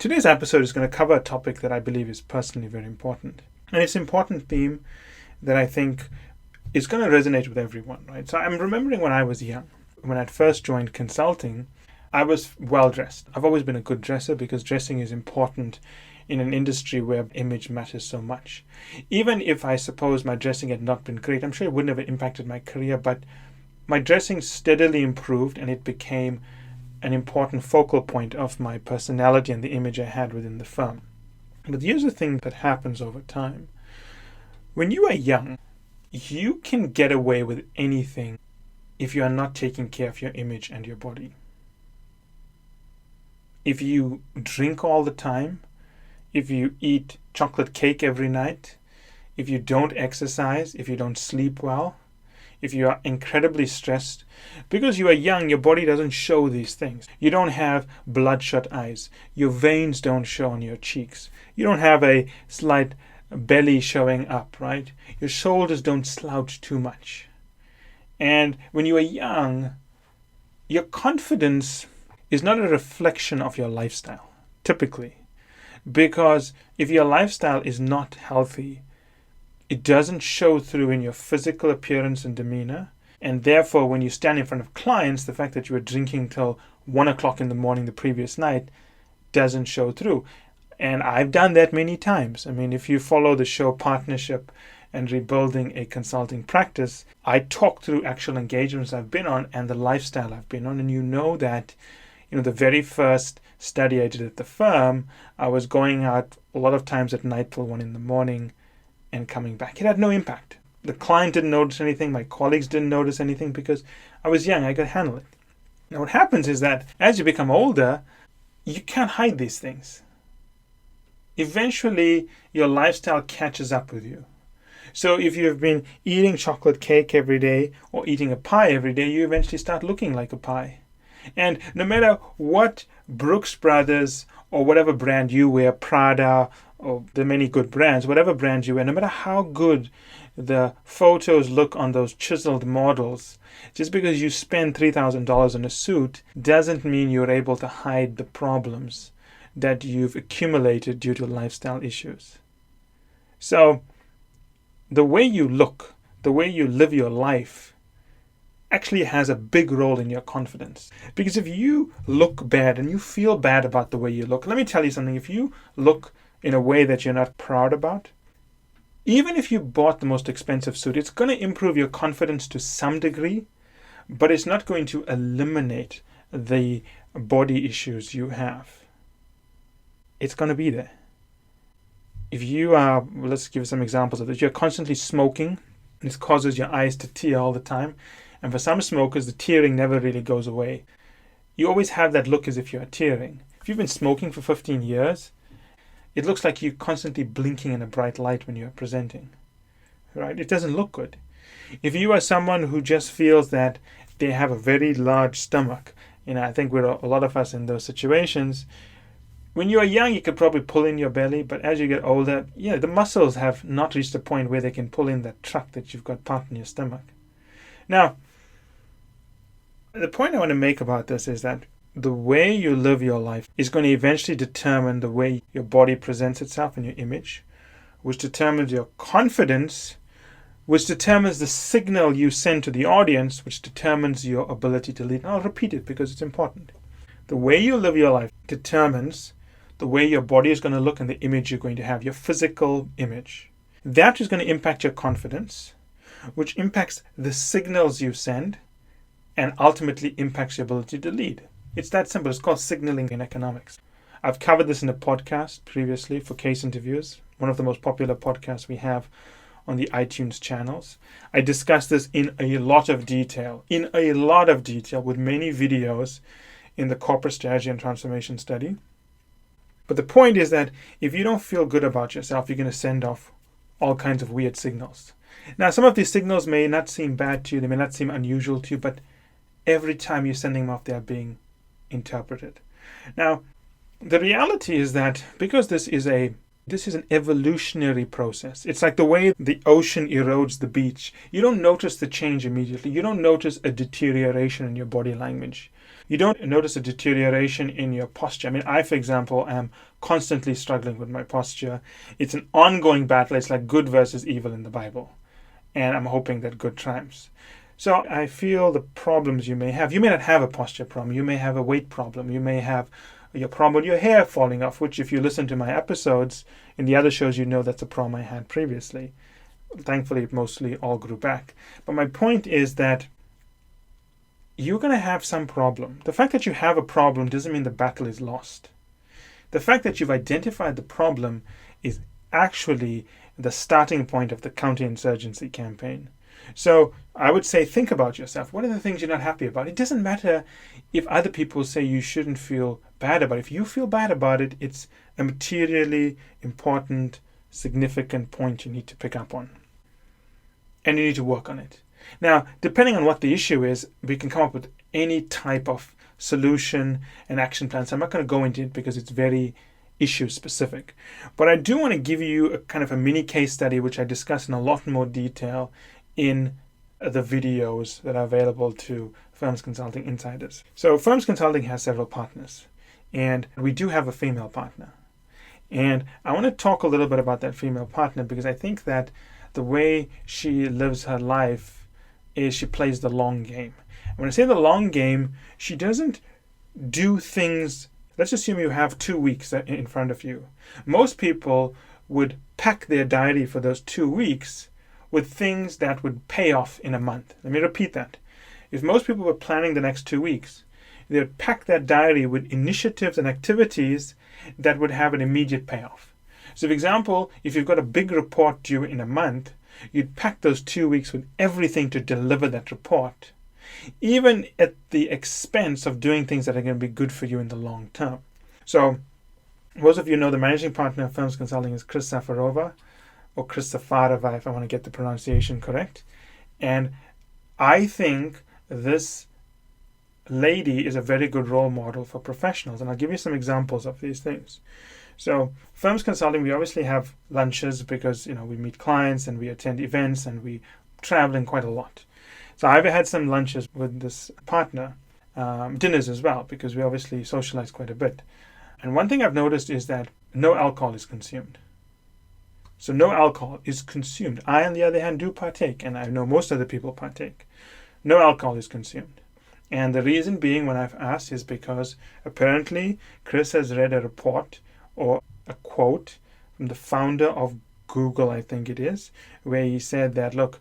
Today's episode is going to cover a topic that I believe is personally very important. And it's an important theme that I think is going to resonate with everyone, right? So I'm remembering when I was young, when I first joined consulting, I was well dressed. I've always been a good dresser because dressing is important in an industry where image matters so much. Even if I suppose my dressing had not been great, I'm sure it wouldn't have impacted my career, but my dressing steadily improved and it became an important focal point of my personality and the image I had within the firm. But here's the thing that happens over time. When you are young, you can get away with anything if you are not taking care of your image and your body. If you drink all the time, if you eat chocolate cake every night, if you don't exercise, if you don't sleep well, if you are incredibly stressed, because you are young, your body doesn't show these things. You don't have bloodshot eyes. Your veins don't show on your cheeks. You don't have a slight belly showing up, right? Your shoulders don't slouch too much. And when you are young, your confidence is not a reflection of your lifestyle, typically. Because if your lifestyle is not healthy, it doesn't show through in your physical appearance and demeanor. And therefore, when you stand in front of clients, the fact that you were drinking till 1 o'clock in the morning the previous night doesn't show through. And I've done that many times. I mean, if you follow the show Partnership and Rebuilding a Consulting Practice, I talk through actual engagements I've been on and the lifestyle I've been on. And you know that, the very first study I did at the firm, I was going out a lot of times at night till 1 in the morning and coming back. It had no impact. The client didn't notice anything. My colleagues didn't notice anything because I was young. I could handle it. Now what happens is that as you become older, you can't hide these things. Eventually, your lifestyle catches up with you. So if you've been eating chocolate cake every day or eating a pie every day, you eventually start looking like a pie. And no matter what Brooks Brothers or whatever brand you wear, Prada, or the many good brands, whatever brand you wear, no matter how good the photos look on those chiseled models, just because you spend $3,000 on a suit doesn't mean you're able to hide the problems that you've accumulated due to lifestyle issues. So the way you look, the way you live your life actually has a big role in your confidence. Because if you look bad and you feel bad about the way you look, let me tell you something, if you look in a way that you're not proud about, even if you bought the most expensive suit, it's going to improve your confidence to some degree, but it's not going to eliminate the body issues you have. It's going to be there. If you are, let's give some examples of this, you're constantly smoking, this causes your eyes to tear all the time. And for some smokers, the tearing never really goes away. You always have that look as if you're tearing. If you've been smoking for 15 years, it looks like you're constantly blinking in a bright light when you're presenting, right? It doesn't look good. If you are someone who just feels that they have a very large stomach, I think we're a lot of us in those situations. When you are young, you could probably pull in your belly, but as you get older, the muscles have not reached a point where they can pull in that truck that you've got parked in your stomach. Now, the point I want to make about this is that the way you live your life is going to eventually determine the way your body presents itself in your image, which determines your confidence, which determines the signal you send to the audience, which determines your ability to lead. And I'll repeat it because it's important. The way you live your life determines the way your body is going to look and the image you're going to have, your physical image. That is going to impact your confidence, which impacts the signals you send, and ultimately impacts your ability to lead. It's that simple. It's called signaling in economics. I've covered this in a podcast previously for Case Interviews, one of the most popular podcasts we have on the iTunes channels. I discuss this in a lot of detail with many videos in the Corporate Strategy and Transformation Study. But the point is that if you don't feel good about yourself, you're going to send off all kinds of weird signals. Now, some of these signals may not seem bad to you, they may not seem unusual to you, but every time you're sending them off, they are being interpreted. Now, the reality is that because this is an evolutionary process. It's like the way the ocean erodes the beach. You don't notice the change immediately. You don't notice a deterioration in your body language. You don't notice a deterioration in your posture. I mean, I, for example, am constantly struggling with my posture. It's an ongoing battle. It's like good versus evil in the Bible. And I'm hoping that good triumphs. So I feel the problems you may have. You may not have a posture problem. You may have a weight problem. You may have your problem with your hair falling off, which if you listen to my episodes in the other shows, you know that's a problem I had previously. Thankfully, it mostly all grew back. But my point is that you're going to have some problem. The fact that you have a problem doesn't mean the battle is lost. The fact that you've identified the problem is actually the starting point of the counterinsurgency campaign. So I would say, think about yourself. What are the things you're not happy about? It doesn't matter if other people say you shouldn't feel bad about it. If you feel bad about it, it's a materially important, significant point you need to pick up on. And you need to work on it. Now, depending on what the issue is, we can come up with any type of solution and action plan. So I'm not going to go into it because it's very issue specific. But I do want to give you a kind of a mini case study, which I discuss in a lot more detail in the videos that are available to Firms Consulting Insiders. So Firms Consulting has several partners, and we do have a female partner. And I want to talk a little bit about that female partner because I think that the way she lives her life is she plays the long game. And when I say the long game, she doesn't do things. Let's assume you have 2 weeks in front of you. Most people would pack their diary for those 2 weeks with things that would pay off in a month. Let me repeat that. If most people were planning the next 2 weeks, they would pack that diary with initiatives and activities that would have an immediate payoff. So, for example, if you've got a big report due in a month, you'd pack those 2 weeks with everything to deliver that report, even at the expense of doing things that are going to be good for you in the long term. So, most of you know the managing partner of Firms Consulting is Chris Safarova, or Chris Safarova, if I want to get the pronunciation correct. And I think this lady is a very good role model for professionals. And I'll give you some examples of these things. So Firms Consulting, we obviously have lunches because, we meet clients and we attend events and we traveling quite a lot. So I've had some lunches with this partner, dinners as well, because we obviously socialize quite a bit. And one thing I've noticed is that no alcohol is consumed. So no alcohol is consumed. I, on the other hand, do partake, and I know most other people partake. No alcohol is consumed. And the reason being, when I've asked, is because apparently Chris has read a report or a quote from the founder of Google, I think it is, where he said that, look,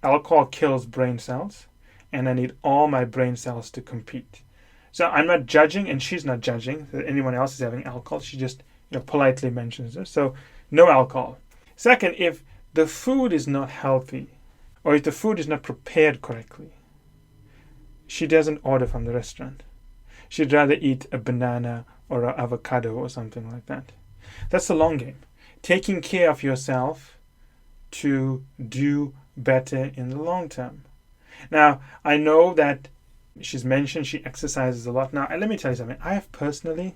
alcohol kills brain cells, and I need all my brain cells to compete. So I'm not judging, and she's not judging that anyone else is having alcohol. She just politely mentions this. So no alcohol. Second, if the food is not healthy, or if the food is not prepared correctly, she doesn't order from the restaurant. She'd rather eat a banana or an avocado or something like that. That's the long game. Taking care of yourself to do better in the long term. Now, I know that she's mentioned she exercises a lot. Now, let me tell you something. I have personally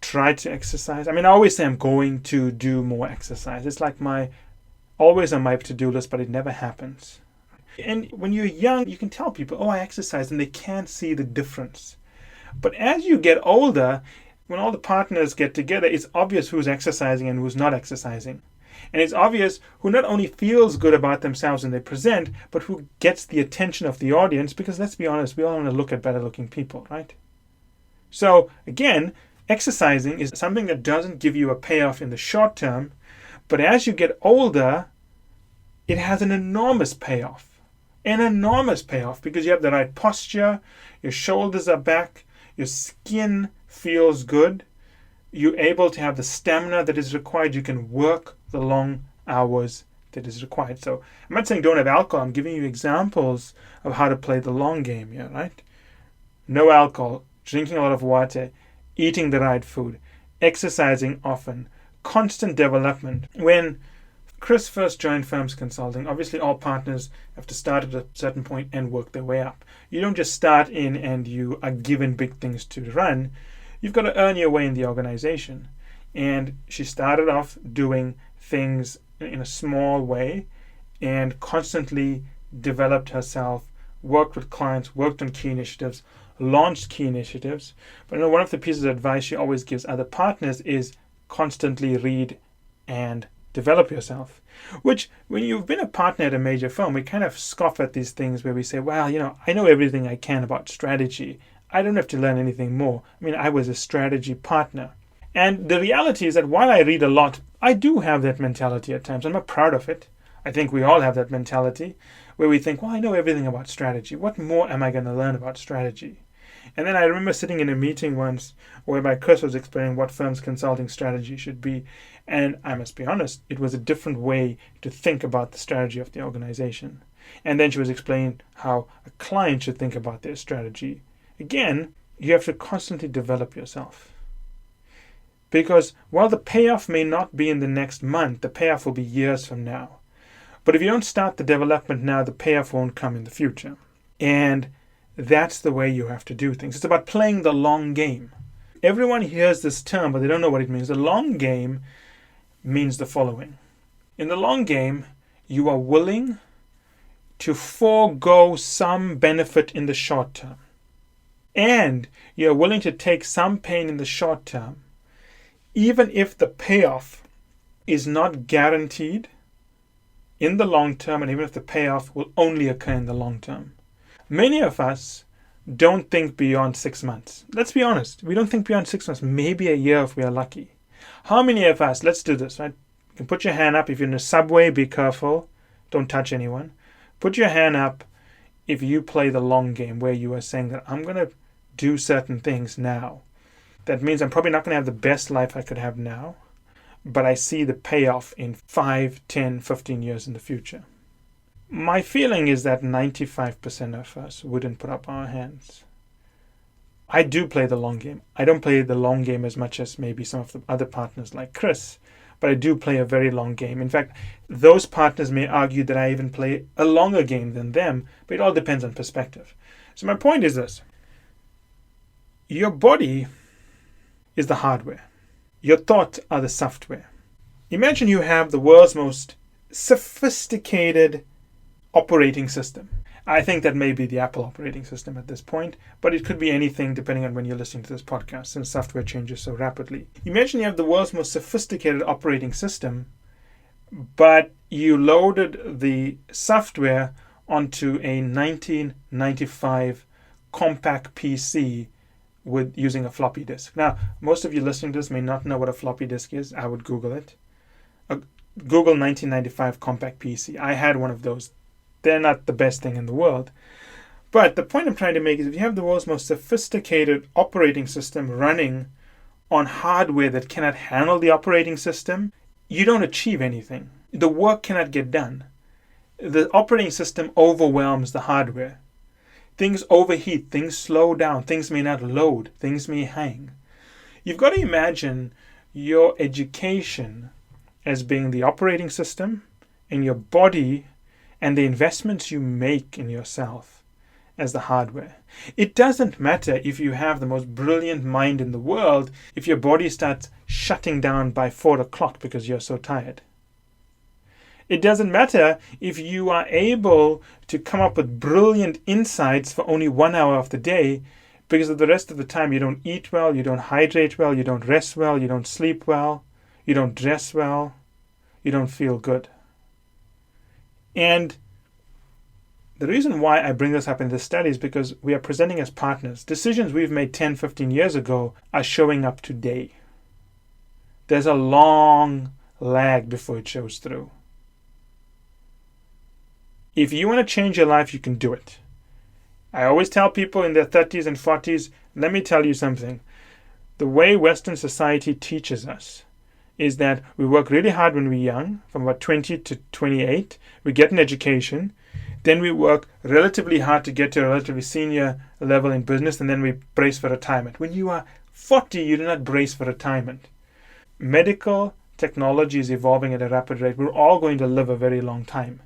tried to exercise. I mean, I always say I'm going to do more exercise. It's like always on my to-do list, but it never happens. And when you're young, you can tell people, oh, I exercise, and they can't see the difference. But as you get older, when all the partners get together, it's obvious who's exercising and who's not exercising. And it's obvious who not only feels good about themselves when they present, but who gets the attention of the audience, because let's be honest, we all want to look at better looking people, right? So again, exercising is something that doesn't give you a payoff in the short term, but as you get older, it has an enormous payoff. An enormous payoff because you have the right posture, your shoulders are back, your skin feels good, you're able to have the stamina that is required, you can work the long hours that is required. So I'm not saying don't have alcohol, I'm giving you examples of how to play the long game here, right? No alcohol, drinking a lot of water, eating the right food, exercising often, constant development. When Chris first joined Firms Consulting, obviously all partners have to start at a certain point and work their way up. You don't just start in and you are given big things to run. You've got to earn your way in the organization. And she started off doing things in a small way and constantly developed herself worked with clients, worked on key initiatives, launched key initiatives. But one of the pieces of advice she always gives other partners is constantly read and develop yourself. Which, when you've been a partner at a major firm, we kind of scoff at these things where we say, well, I know everything I can about strategy. I don't have to learn anything more. I was a strategy partner. And the reality is that while I read a lot, I do have that mentality at times. I'm not proud of it. I think we all have that mentality where we think, well, I know everything about strategy. What more am I going to learn about strategy? And then I remember sitting in a meeting once whereby Chris was explaining what firms' consulting strategy should be. And I must be honest, it was a different way to think about the strategy of the organization. And then she was explaining how a client should think about their strategy. Again, you have to constantly develop yourself. Because while the payoff may not be in the next month, the payoff will be years from now. But if you don't start the development now, the payoff won't come in the future. And that's the way you have to do things. It's about playing the long game. Everyone hears this term, but they don't know what it means. The long game means the following. In the long game, you are willing to forego some benefit in the short term. And you're willing to take some pain in the short term, even if the payoff is not guaranteed in the long term, and even if the payoff will only occur in the long term. Many of us don't think beyond 6 months. Let's be honest. We don't think beyond 6 months, maybe a year if we are lucky. How many of us, let's do this, right? You can put your hand up. If you're in a subway, be careful. Don't touch anyone. Put your hand up if you play the long game where you are saying that I'm going to do certain things now. That means I'm probably not going to have the best life I could have now, but I see the payoff in 5, 10, 15 years in the future. My feeling is that 95% of us wouldn't put up our hands. I do play the long game. I don't play the long game as much as maybe some of the other partners like Chris, but I do play a very long game. In fact, those partners may argue that I even play a longer game than them, but it all depends on perspective. So my point is this. Your body is the hardware. Your thoughts are the software. Imagine you have the world's most sophisticated operating system. I think that may be the Apple operating system at this point, but it could be anything depending on when you're listening to this podcast, since software changes so rapidly. Imagine you have the world's most sophisticated operating system, but you loaded the software onto a 1995 compact PC with using a floppy disk. Now, most of you listening to this may not know what a floppy disk is. I would Google it. Google 1995 compact PC. I had one of those. They're not the best thing in the world. But the point I'm trying to make is if you have the world's most sophisticated operating system running on hardware that cannot handle the operating system, you don't achieve anything. The work cannot get done. The operating system overwhelms the hardware. Things overheat, things slow down, things may not load, things may hang. You've got to imagine your education as being the operating system and your body and the investments you make in yourself as the hardware. It doesn't matter if you have the most brilliant mind in the world if your body starts shutting down by 4 o'clock because you're so tired. It doesn't matter if you are able to come up with brilliant insights for only 1 hour of the day because of the rest of the time you don't eat well, you don't hydrate well, you don't rest well, you don't sleep well, you don't dress well, you don't feel good. And the reason why I bring this up in this study is because we are presenting as partners. Decisions we've made 10, 15 years ago are showing up today. There's a long lag before it shows through. If you want to change your life, you can do it. I always tell people in their 30s and 40s, let me tell you something. The way Western society teaches us is that we work really hard when we're young, from about 20 to 28. We get an education. Then we work relatively hard to get to a relatively senior level in business, and then we brace for retirement. When you are 40, you do not brace for retirement. Medical technology is evolving at a rapid rate. We're all going to live a very long time.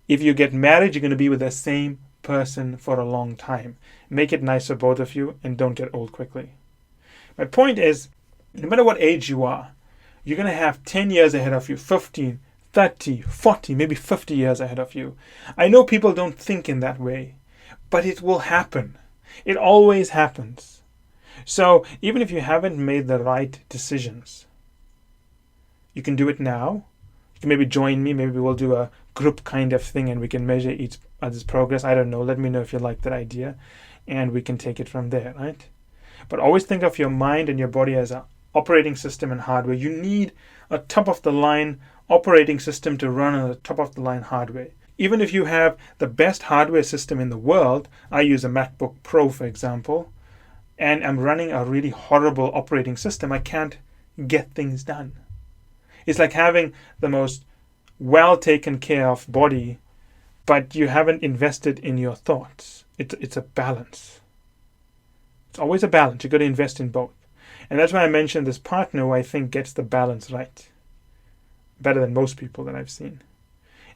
If you get married, you're going to be with the same person for a long time. Make it nice for both of you and don't get old quickly. My point is, no matter what age you are, you're going to have 10 years ahead of you, 15, 30, 40, maybe 50 years ahead of you. I know people don't think in that way, but it will happen. It always happens. So even if you haven't made the right decisions, you can do it now. You can maybe join me. Maybe we'll do a group kind of thing and we can measure each other's progress. I don't know. Let me know if you like that idea and we can take it from there, right? But always think of your mind and your body as an operating system and hardware. You need a top-of-the-line operating system to run on a top-of-the-line hardware. Even if you have the best hardware system in the world, I use a MacBook Pro, for example, and I'm running a really horrible operating system, I can't get things done. It's like having the most well taken care of body, but you haven't invested in your thoughts. It's a balance. It's always a balance. You've got to invest in both. And that's why I mentioned this partner who I think gets the balance right. Better than most people that I've seen.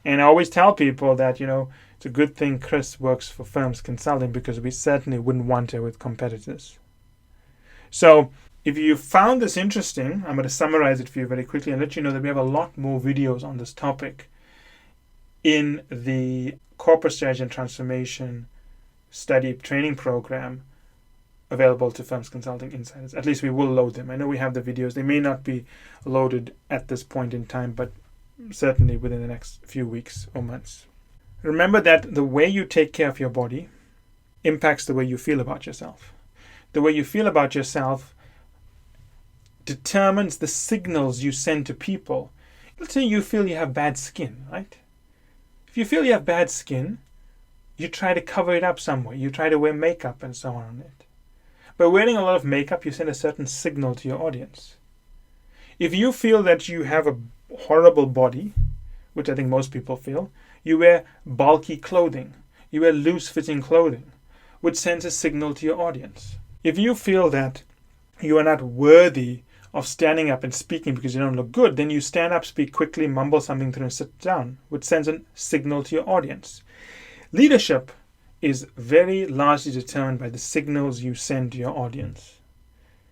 And I always tell people that, it's a good thing Chris works for Firms Consulting because we certainly wouldn't want her with competitors. So if you found this interesting, I'm going to summarize it for you very quickly and let you know that we have a lot more videos on this topic in the Corporate Strategy and Transformation Study Training Program available to Firms Consulting Insiders. At least we will load them. I know we have the videos. They may not be loaded at this point in time, but certainly within the next few weeks or months. Remember that the way you take care of your body impacts the way you feel about yourself. The way you feel about yourself determines the signals you send to people. Let's say you feel you have bad skin, right? If you feel you have bad skin, you try to cover it up somewhere. You try to wear makeup and so on it. By wearing a lot of makeup, you send a certain signal to your audience. If you feel that you have a horrible body, which I think most people feel, you wear bulky clothing. You wear loose-fitting clothing, which sends a signal to your audience. If you feel that you are not worthy of standing up and speaking because you don't look good, then you stand up, speak quickly, mumble something through and sit down, which sends a signal to your audience. Leadership is very largely determined by the signals you send to your audience.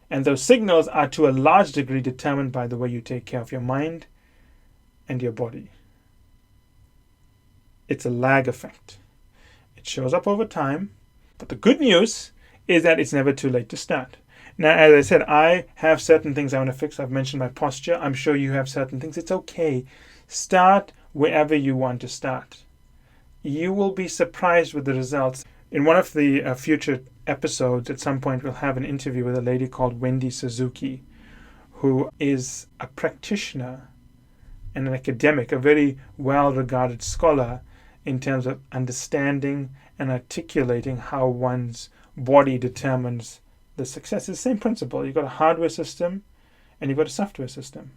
And those signals are to a large degree determined by the way you take care of your mind and your body. It's a lag effect. It shows up over time, but the good news is that it's never too late to start. Now, as I said, I have certain things I want to fix. I've mentioned my posture. I'm sure you have certain things. It's okay. Start wherever you want to start. You will be surprised with the results. In one of the future episodes, at some point, we'll have an interview with a lady called Wendy Suzuki, who is a practitioner and an academic, a very well-regarded scholar in terms of understanding and articulating how one's body determines the success. It's the same principle. You've got a hardware system and you've got a software system.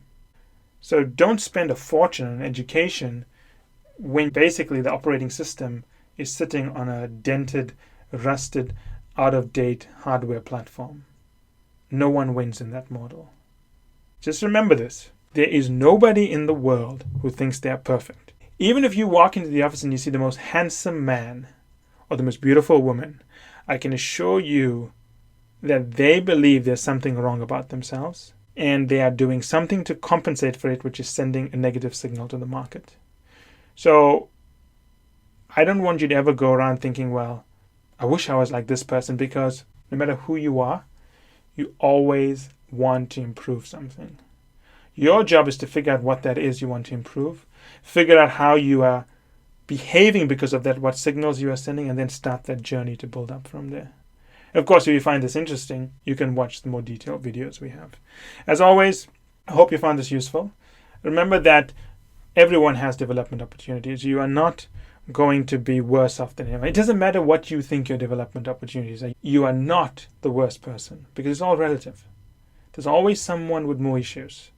So don't spend a fortune on education when basically the operating system is sitting on a dented, rusted, out-of-date hardware platform. No one wins in that model. Just remember this. There is nobody in the world who thinks they are perfect. Even if you walk into the office and you see the most handsome man or the most beautiful woman, I can assure you that they believe there's something wrong about themselves and they are doing something to compensate for it, which is sending a negative signal to the market. So I don't want you to ever go around thinking, well, I wish I was like this person, because no matter who you are, you always want to improve something. Your job is to figure out what that is you want to improve, figure out how you are behaving because of that, what signals you are sending, and then start that journey to build up from there. Of course, if you find this interesting, you can watch the more detailed videos we have. As always, I hope you found this useful. Remember that everyone has development opportunities. You are not going to be worse off than anyone. It doesn't matter what you think your development opportunities are. You are not the worst person, because it's all relative. There's always someone with more issues.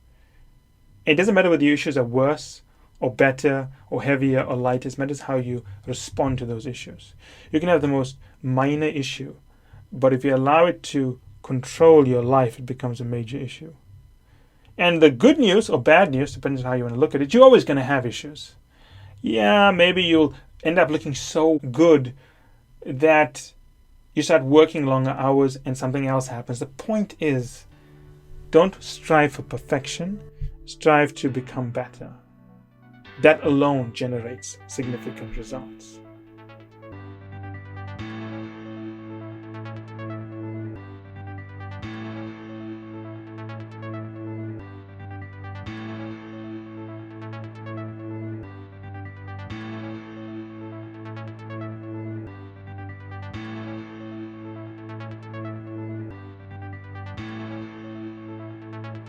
It doesn't matter whether your issues are worse or better or heavier or lighter. It matters how you respond to those issues. You can have the most minor issue, but if you allow it to control your life, it becomes a major issue. And the good news or bad news, depends on how you want to look at it, you're always going to have issues. Yeah, maybe you'll end up looking so good that you start working longer hours and something else happens. The point is, don't strive for perfection. Strive to become better. That alone generates significant results.